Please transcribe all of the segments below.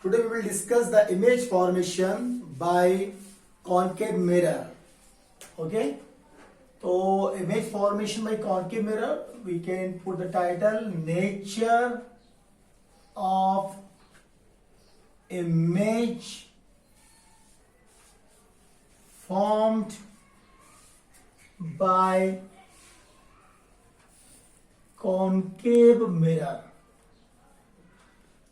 Today we will discuss the image formation by concave mirror. Okay. So image formation by concave mirror, we can put the title Nature of Image formed by concave mirror.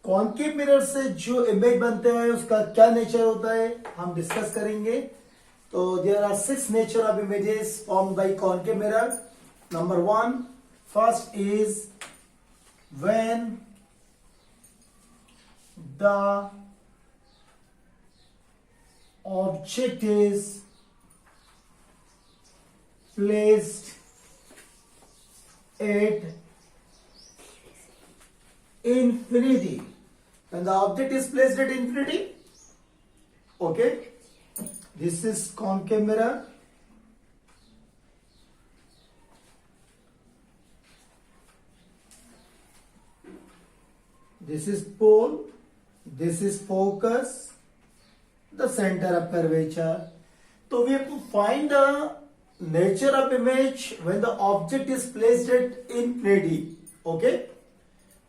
Concave mirror से जो image बनते हैं उसका क्या nature होता है हम discuss करेंगे. तो there are 6 nature of images formed by concave mirror. Number 1, first is when the object is placed at infinity. When the object is placed at infinity, okay, this is concave mirror. This is pole, this is focus, the center of curvature. So we have to find the nature of image when the object is placed at infinity. Okay,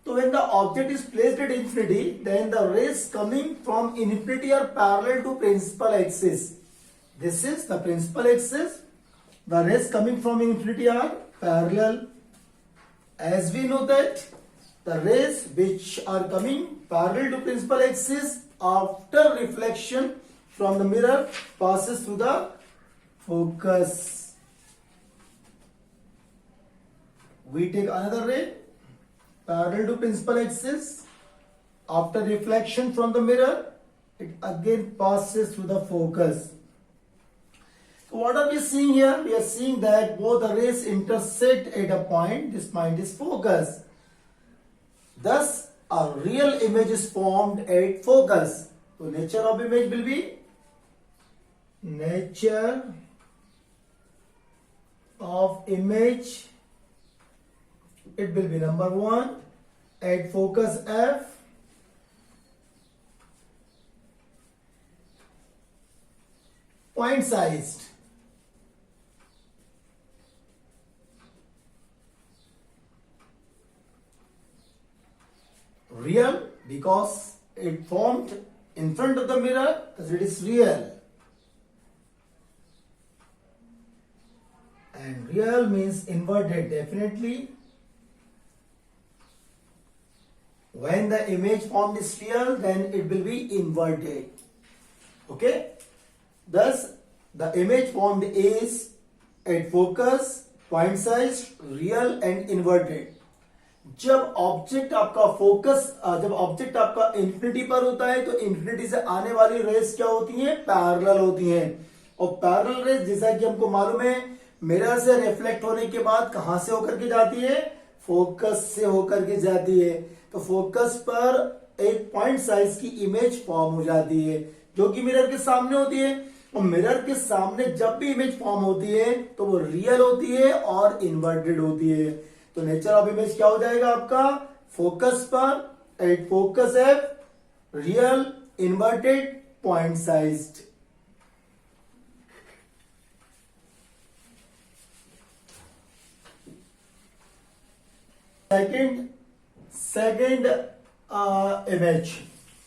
so when the object is placed at infinity, then the rays coming from infinity are parallel to principal axis. This is the principal axis. The rays coming from infinity are parallel. As we know that the rays which are coming parallel to principal axis after reflection from the mirror passes through the focus. We take another ray parallel to principal axis. After reflection from the mirror, it again passes through the focus. So what are we seeing here? We are seeing that both the rays intersect at a point. This point is focus. Thus, a real image is formed at focus. So nature of image will be nature of image. It will be number 1 at focus F. Point sized. Real because it formed in front of the mirror, because it is real. And real means inverted definitely. When the image formed is real, then it will be inverted. Okay. Thus, the image formed is at focus, point size, real and inverted. जब object आपका focus जब object आपका infinity पर होता है तो infinity से आने वाली रेस क्या होती हैं? पैरेलल होती हैं. और पैरेलल रेस जैसा कि हमको मालूम है मिरर से रिफ्लेक्ट होने के बाद कहां से होकर के जाती है? फोकस से होकर के जाती है. तो फोकस पर एक पॉइंट साइज की इमेज फॉर्म हो जाती है जो कि मिरर के सामने होती है. और मिरर के सामने जब भी इमेज फॉर्म होती है तो वो रियल होती है और इन्वर्टेड होती है. तो नेचर ऑफ इमेज क्या हो जाएगा आपका? फोकस पर eight focus F, real, inverted, point sized. Second image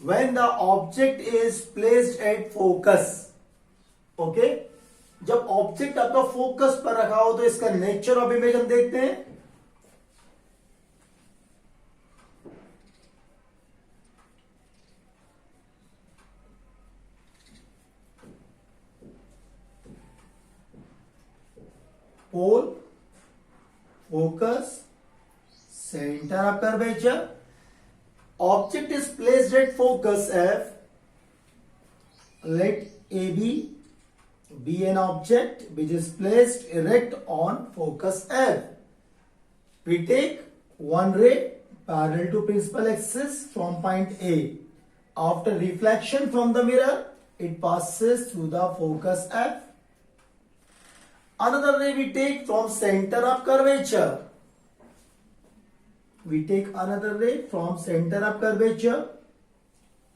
when the object is placed at focus. Okay, जब ऑब्जेक्ट आपका फोकस पर रखा हो तो इसका नेचर ऑफ इमेज हम देखते हैं. पोल, focus, center of curvature. Object is placed at focus F. Let AB be an object which is placed erect on focus F. We take one ray parallel to principal axis from point A. After reflection from the mirror, it passes through the focus F. Another ray we take from center of curvature. We take another ray from center of curvature.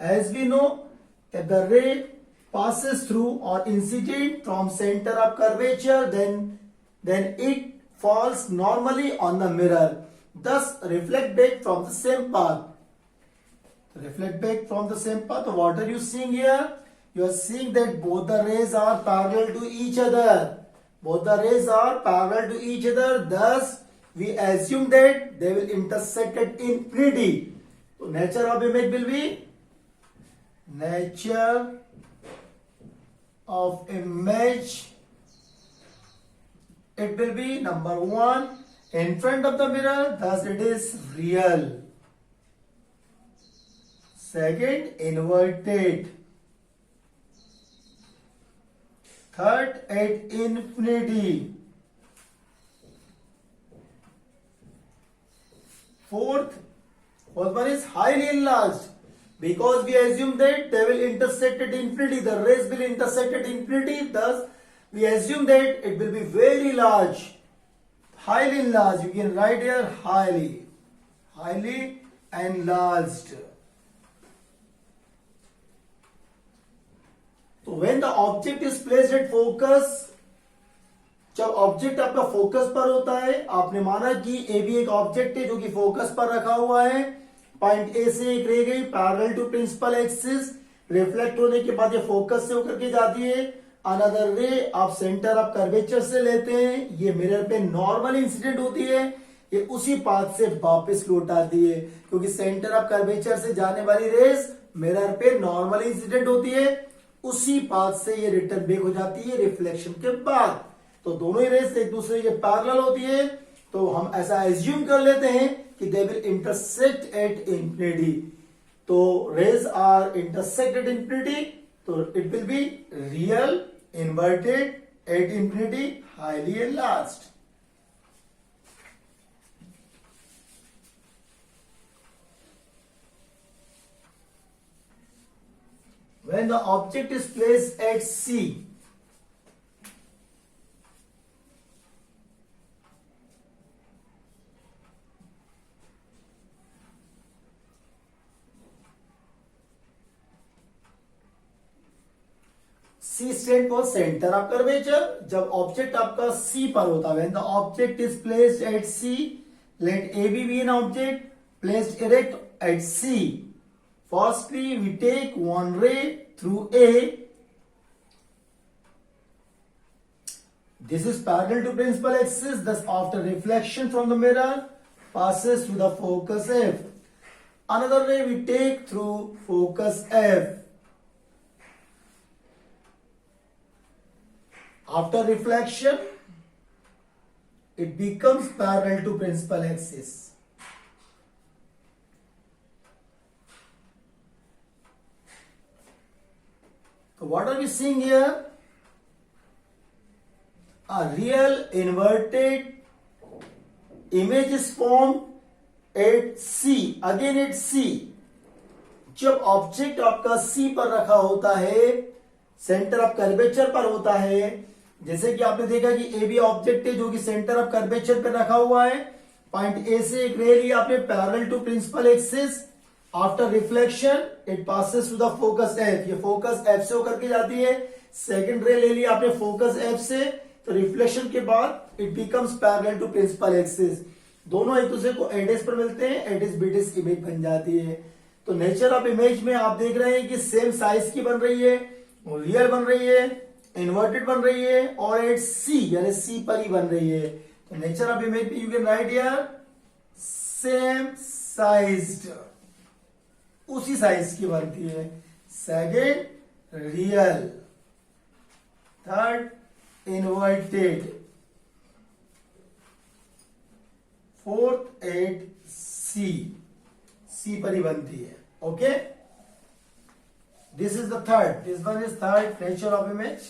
As we know, if the ray passes through or incident from center of curvature, then it falls normally on the mirror, thus reflect back from the same path. Reflect back from the same path. So what are you seeing here? You are seeing that both the rays are parallel to each other. Both the rays are parallel to each other. Thus, we assume that they will intersect at infinity. So nature of image will be nature of image. It will be number 1 in front of the mirror. Thus, it is real. Second, inverted. Third, at infinity. Fourth one is highly enlarged. Because we assume that they will intersect at infinity. The rays will intersect at infinity. Thus, we assume that it will be very large. Highly enlarged. You can write here highly. Highly enlarged. तो when the object is placed at focus, जब object आपका focus पर होता है, आपने माना कि ए भी एक ऑब्जेक्ट है जो कि फोकस पर रखा हुआ है, पॉइंट ए से एक रे गई parallel to principal axis, reflect होने के बाद ये फोकस से होकर के जाती है, अनदर रे आप सेंटर ऑफ कर्वेचर से लेते हैं, ये मिरर पे नॉर्मल इंसिडेंट होती है, ये उसी पाथ से वापस लौट आती है, क्योंकि सेंटर ऑफ कर्वेचर से जाने वाली रेस मिरर पे नॉर्मल इंसिडेंट होती है, उसी पाथ से ये रिटर्न बैक हो जाती है रिफ्लेक्शन के बाद। तो दोनों ही रेस एक दूसरे के पैरेलल होती है, तो हम ऐसा एज्यूम कर लेते हैं कि they will intersect at infinity. तो rays are intersect at infinity, तो it will be real, inverted, at infinity, highly enlarged. When the object is placed at C, C stand for center of curvature. जब object आपका C पर होता है, when the object is placed at C, let AB be an object placed erect at C. Firstly, we take one ray through A. This is parallel to principal axis. Thus, after reflection from the mirror, passes through the focus F. Another ray we take through focus F. After reflection, it becomes parallel to principal axis. So what are we seeing here? A real inverted image is formed at C. Again at C. जब object आपका C पर रखा होता है, centre of curvature पर होता है, जैसे कि आपने देखा कि ए बी ऑब्जेक्ट है जो कि सेंटर ऑफ कर्वेचर पर रखा हुआ है, पॉइंट ए से एक रे लिया आपने parallel to principal axis, after reflection it passes to the focus F, ये फोकस एफ से होकर के जाती है, सेकंड रे ले लिया आपने फोकस एफ से, तो रिफ्लेक्शन के बाद it becomes parallel to principal axis, दोनों एक दूसरे को एडेस पर मिलते हैं, एडेस बीडेस इमेज बन जाती है। तो नेचर ऑफ इमेज में आप देख रहे हैं कि सेम साइज की बन रही है, रियल बन रही है, इन्वर्टेड बन रही है, और एट सी यानी सी पर ही बन रही है। तो नेचर ऑफ इमेज में you can write here same sized, उसी साइज की बनती है। Second real, third inverted, fourth at C, C पर ही बनती है। Okay, this is the third, this one is third nature of image.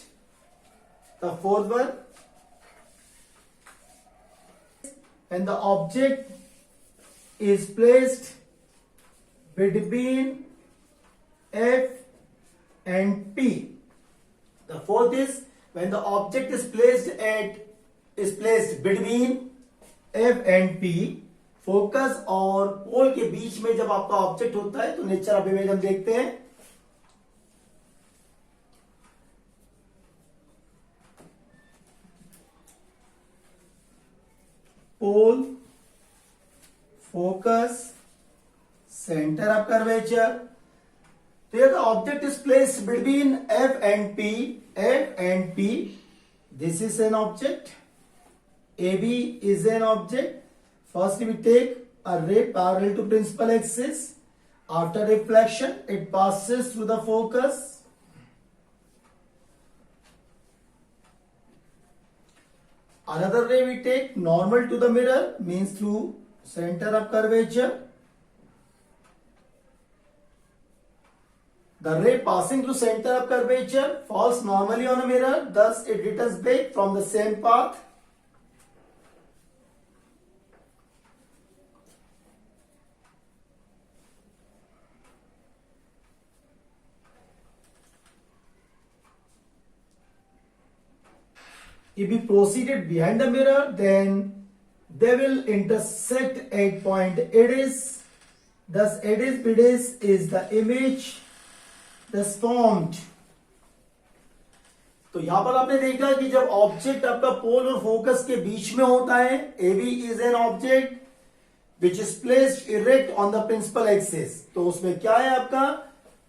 The fourth one, when the object is placed between F and P. The fourth is when the object is placed between F and P. Focus और पोल के बीच में जब आपका object होता है तो nature of image हम देखते हैं। पोल, फोकस, सेंटर ऑफ कर्वेचर। तो the object is placed between F and P. F and P. This is an object. AB is an object. First we take a ray parallel to principal axis. After reflection, it passes through the focus. Another ray we take normal to the mirror, means through center of curvature. The ray passing through center of curvature falls normally on a mirror, thus it returns back from the same path. If we proceeded behind the mirror, then they will intersect at point ADIS. Thus, ADIS BDIS is the image thus formed. तो यहां पर आपने देखा कि जब object आपका पोल और focus के बीच में होता है, AB is an object which is placed erect on the principal axis. तो उसमें क्या है आपका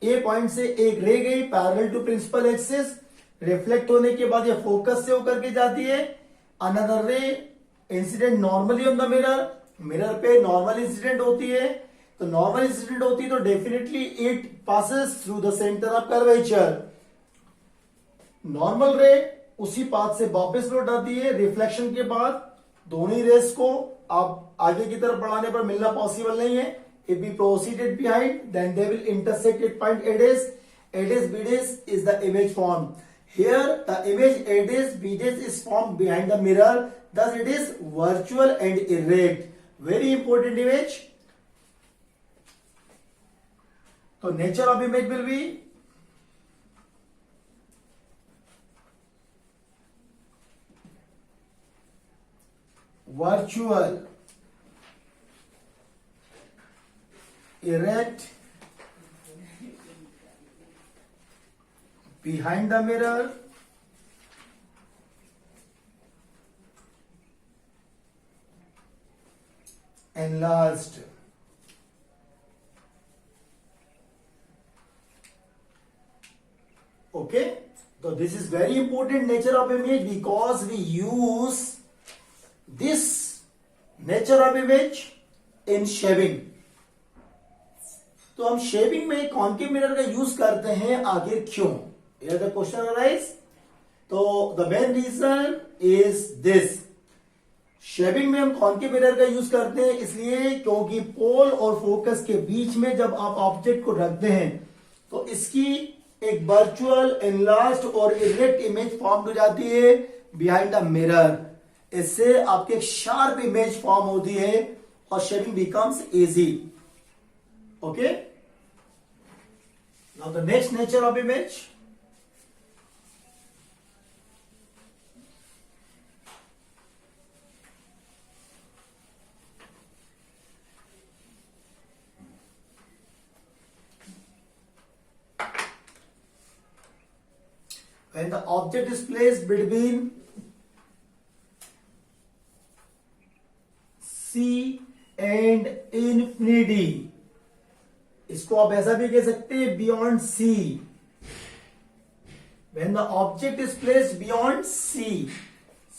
A पॉइंट से एक रे गई parallel to principal axis, reflect होने के बाद ये फोकस से होकर के जाती है। Another ray incident normally on the mirror, mirror पे नॉर्मल इंसिडेंट होती है। तो नॉर्मल इंसिडेंट होती है तो definitely it passes through the centre of curvature. Normal रे उसी पाथ से वापस लौट आती है। रिफ्लेक्शन के बाद दोनों ही रेस को आप आगे की तरफ बढ़ाने पर मिलना पॉसिबल नहीं है। If we proceeded behind then they will intersect at point ADIS. ADIS BDIS is the image formed. Here the image ADIS BDIS is formed behind the mirror, thus it is virtual and erect. Very important image. So nature of image will be virtual, erect, behind the mirror, enlarged. Okay, so this is very important nature of image because we use this nature of image in shaping. तो हम shaping में concave mirror का use करते हैं, आखिर क्यों? Here the question arise. तो the main reason is this. Shaping में हम कॉन्केव मिरर का यूज करते हैं इसलिए क्योंकि पोल और फोकस के बीच में जब आप ऑब्जेक्ट को रखते हैं तो इसकी एक वर्चुअल एनलार्ज्ड और इरेक्ट इमेज फॉर्म हो जाती है बिहाइंड द मिरर। इससे आपकी एक शार्प इमेज फॉर्म होती है और shaping becomes easy. Okay, now the next nature of image. When the object is placed between C and infinity, इसको आप ऐसा भी कह सकते हैं beyond C. When the object is placed beyond C,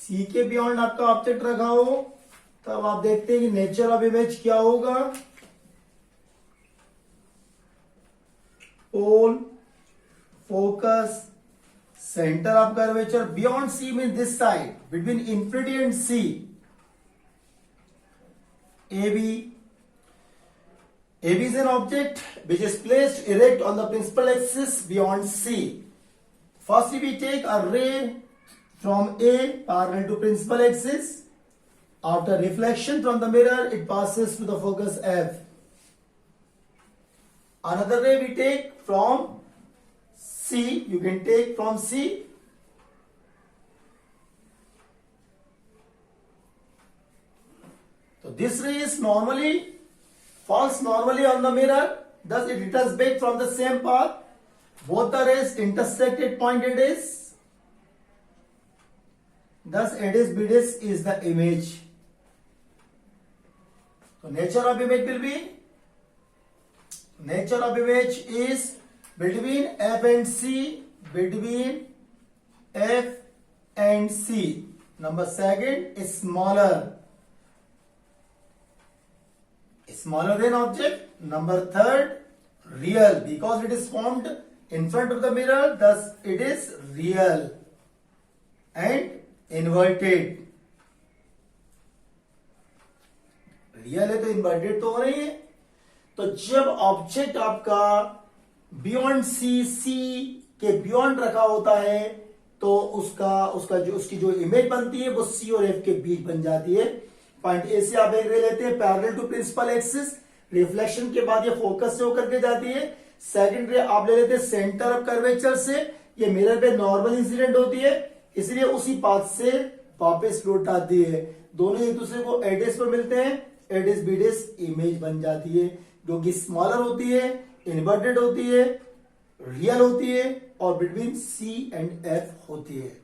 C के beyond आपका ऑब्जेक्ट रखा हो तब आप देखते हैं कि नेचर ऑफ इमेज क्या होगा। पोल, focus, center of curvature beyond C means this side between infinity and C. AB is an object which is placed erect on the principal axis beyond C. Firstly, we take a ray from A parallel to principal axis. After reflection from the mirror, it passes to the focus F. Another ray we take from C, you can take from C तो So this ray is normally falls normally on the mirror, thus it returns back from the same path. Both the rays intersect at point A dash. Thus A dash B dash is the image. So nature of image will be, nature of image is between F and C, between F and C. Number second is smaller than object. Number third, real, because it is formed in front of the mirror, thus it is real. And inverted, real है तो inverted तो हो रही है. तो जब object आपका beyond सी के बियॉन्ड रखा होता है तो उसकी जो इमेज बनती है वो सी और एफ के बीच बन जाती है. पॉइंट ए से आप एक रे लेते हैं parallel to principal axis, reflection के बाद ये फोकस से होकर के जाती है. सेकंड रे आप ले लेते हैं सेंटर ऑफ कर्वेचर से, ये मिरर पे नॉर्मल इंसिडेंट होती है, इसलिए उसी पाथ से वापस लौट आती है. दोनों एक दूसरे को एडेस पर मिलते हैं, एडेस बीडेस इमेज बन जाती है, जो कि स्मॉलर होती है, इन्वर्टेड होती है, रियल होती है और बिटवीन सी एंड एफ होती है.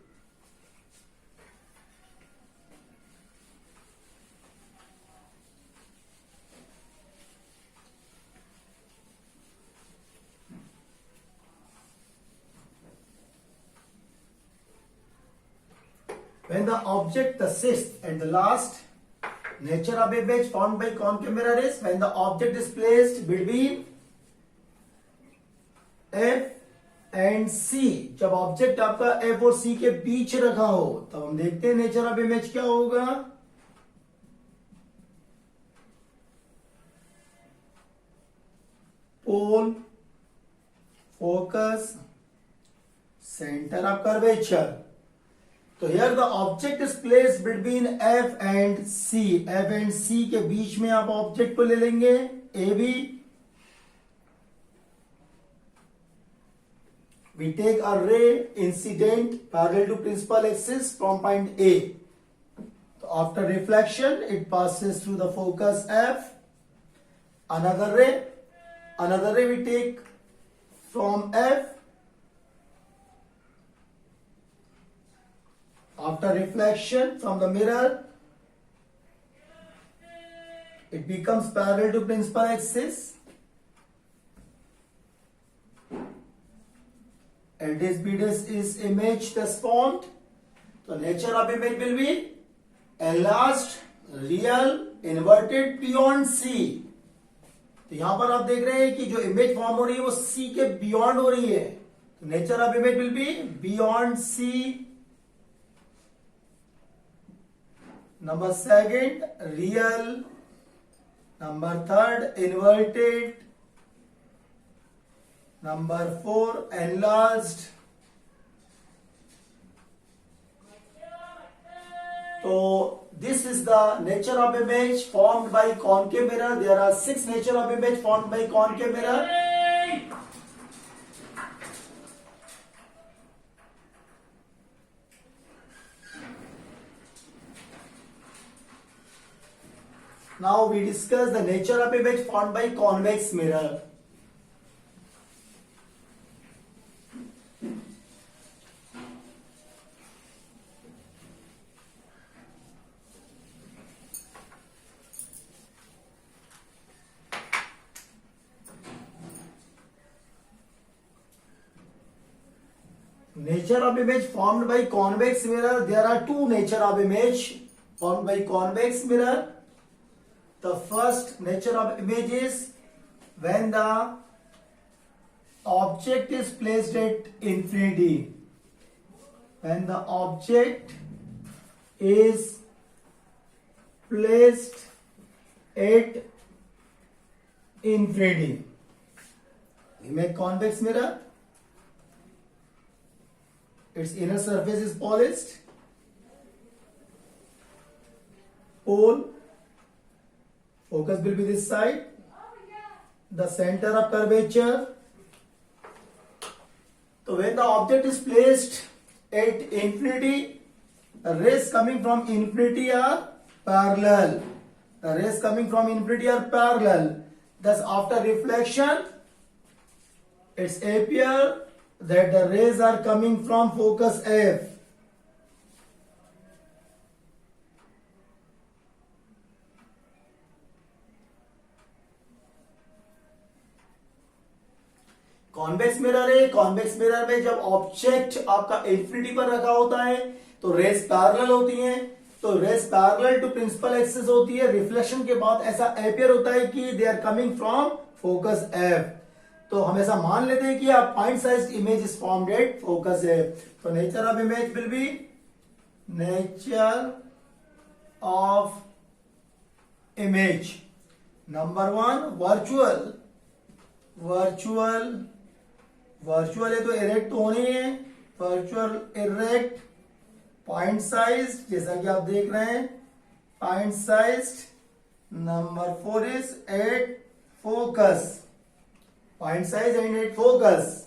When the object, the sixth and the last nature of image formed by concave mirror is when the object is placed between F and C. जब object आपका F और C के बीच रखा हो तब हम देखते हैं नेचर ऑफ इमेज क्या होगा. पोल, फोकस, सेंटर ऑफ कर्वेचर. तो here the object is placed between F and C. F and C के बीच में आप ऑब्जेक्ट को ले लेंगे AB. We take a ray incident parallel to principal axis from point A. So after reflection, it passes through the focus F. Another ray we take from F. After reflection from the mirror, it becomes parallel to principal axis. And this B dash is image thus formed. So nature of image will be enlarged, real, inverted beyond C. तो यहां पर आप देख रहे हैं कि जो image form हो रही है वो C के बियॉन्ड हो रही है. तो nature of image will B beyond C. Number second, real. Number third, inverted. Number four, enlarged. So this is the nature of image formed by concave mirror. There are 6 nature of image formed by concave mirror. Now we discuss the nature of image formed by convex mirror. Nature of image formed by convex mirror. There are 2 nature of image formed by convex mirror. The first nature of image is when the object is placed at infinity. When the object is placed at infinity. We make convex mirror. Its inner surface is polished. Pole. Focus will be this side. The center of curvature. So when the object is placed at infinity, the rays coming from infinity are parallel. the rays coming from infinity are parallel. Thus, after reflection, it's appear that the rays are coming from focus F. Convex mirror है, convex mirror में जब object आपका infinity पर रखा होता है तो rays parallel होती हैं, तो rays parallel to principal axis होती है। रिफ्लेक्शन के बाद ऐसा अपियर होता है कि they are coming from focus F. तो हमेशा मान लेते हैं कि आप point size image is formed at focus F. तो nature of image will be nature of image number 1 virtual. Virtual है तो इरेक्ट तो होने है, वर्चुअल इरेक्ट पॉइंट साइज जैसा कि आप देख रहे हैं point size. Number 4 is at focus, point size and at focus.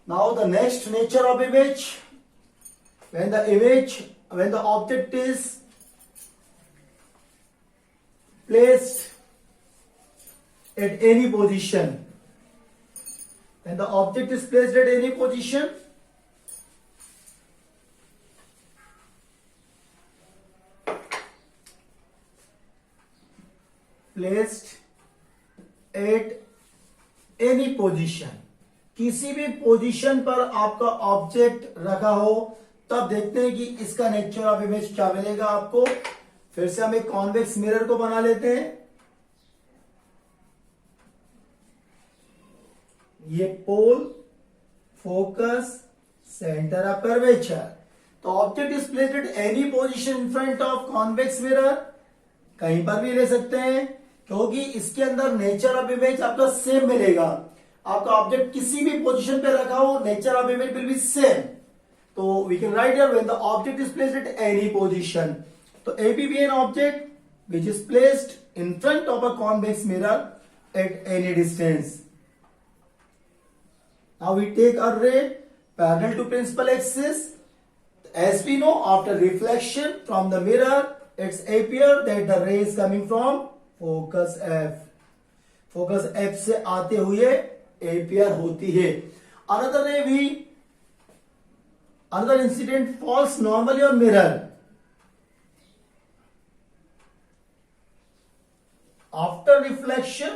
Now the next nature of image, when the object is placed at any position, when the object is placed at any position, किसी भी position पर आपका object रखा हो, तब देखते हैं कि इसका नेचर ऑफ इमेज क्या मिलेगा आपको। फिर से हम एक कॉन्वेक्स मिरर को बना लेते हैं। ये pole, focus, centre of curvature. तो object is placed at any position in front of convex mirror, कहीं पर भी ले सकते हैं, क्योंकि इसके अंदर नेचर ऑफ इमेज आपका सेम मिलेगा। आपका ऑब्जेक्ट किसी भी पोजीशन पे रखा हो, nature of image will be same. तो we can write here when the object is placed at any position. तो AB be an object which is placed in front of a convex mirror at any distance. Now we take a ray parallel to principal axis. As we know, after reflection from the mirror, it's appear that the ray is coming from focus F. Focus F से आते हुए appear होती है। Another incident falls normally on mirror. After reflection,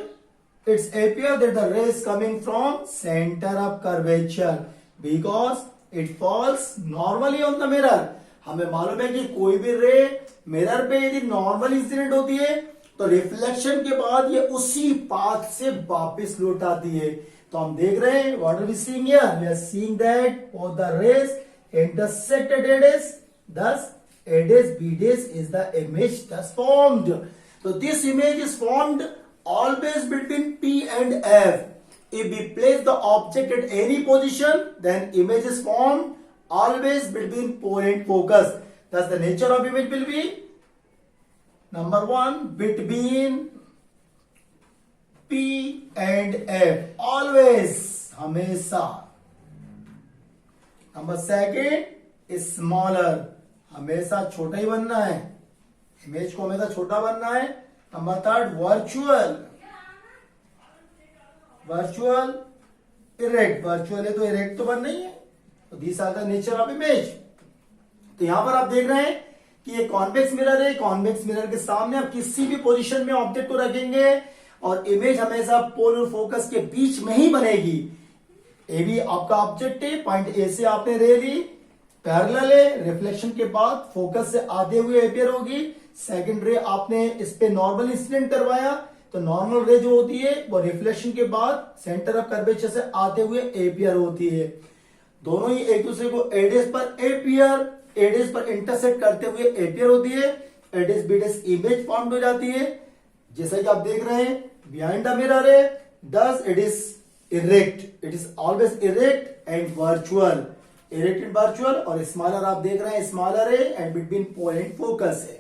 it's appear that the ray is coming from center of curvature because it falls normally on the mirror. हमें मालूम है कि कोई भी रे मिरर पे यदि नॉर्मल इंसिडेंट होती है तो रिफ्लेक्शन के बाद ये उसी पाथ से वापस लौट आती है। तो हम देख रहे हैं what are we seeing here, we are seeing that both the rays intersect at a dash, thus a dash b dash is the image thus formed. So this image is formed always between P and F. If we place the object at any position, then image is formed always between pole and focus. Thus the nature of image will be number 1 between P and F, always, हमेशा। Number 2 smaller, हमेशा छोटा ही बनना है, image को हमेशा छोटा बनना है। नंबर 3 वर्चुअल इरेक्ट, वर्चुअल है तो इरेक्ट तो बन नहीं है। तो this are the nature of image. तो यहां पर आप देख रहे हैं कि ये कॉन्वेक्स मिरर है, कॉन्वेक्स मिरर के सामने आप किसी भी पोजीशन में ऑब्जेक्ट को रखेंगे और इमेज हमेशा पोल और फोकस के बीच में ही बनेगी। ए भी आपका ऑब्जेक्ट है, पॉइंट ए से आपने रे ली, पैरेलल है, रिफ्लेक्शन के बाद फोकस से आते हुए अपियर होगी। सेकंड रे आपने इस पे नॉर्मल इंसिडेंट करवाया, तो नॉर्मल रे जो होती है वो रिफ्लेक्शन के बाद सेंटर ऑफ कर्वेचर से आते हुए अपियर होती है। दोनों ही एक दूसरे को एडेस पर अपियर, एडेस पर इंटरसेक्ट करते हुए अपियर होती है। एडेस बीडेस इमेज फॉर्म हो जाती है, जैसा कि आप देख रहे हैं बिहाइंड द मिरर है। Thus it is erect, it is always erect and virtual, erect and virtual. और स्मॉलर आप देख रहे हैं स्मॉलर है and between pole and focus है।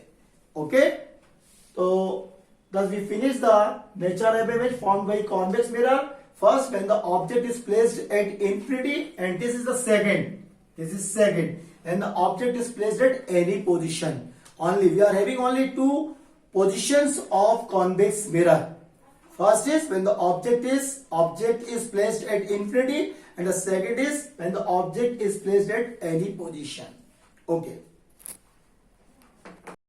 ओके, तो thus we finish the nature of image formed by convex mirror. First, when the object is placed at infinity, and this is the second. This is second, and the object is placed at any position. Only we are having only two positions of convex mirror. First is when the object is placed at infinity, and the second is when the object is placed at any position. Okay.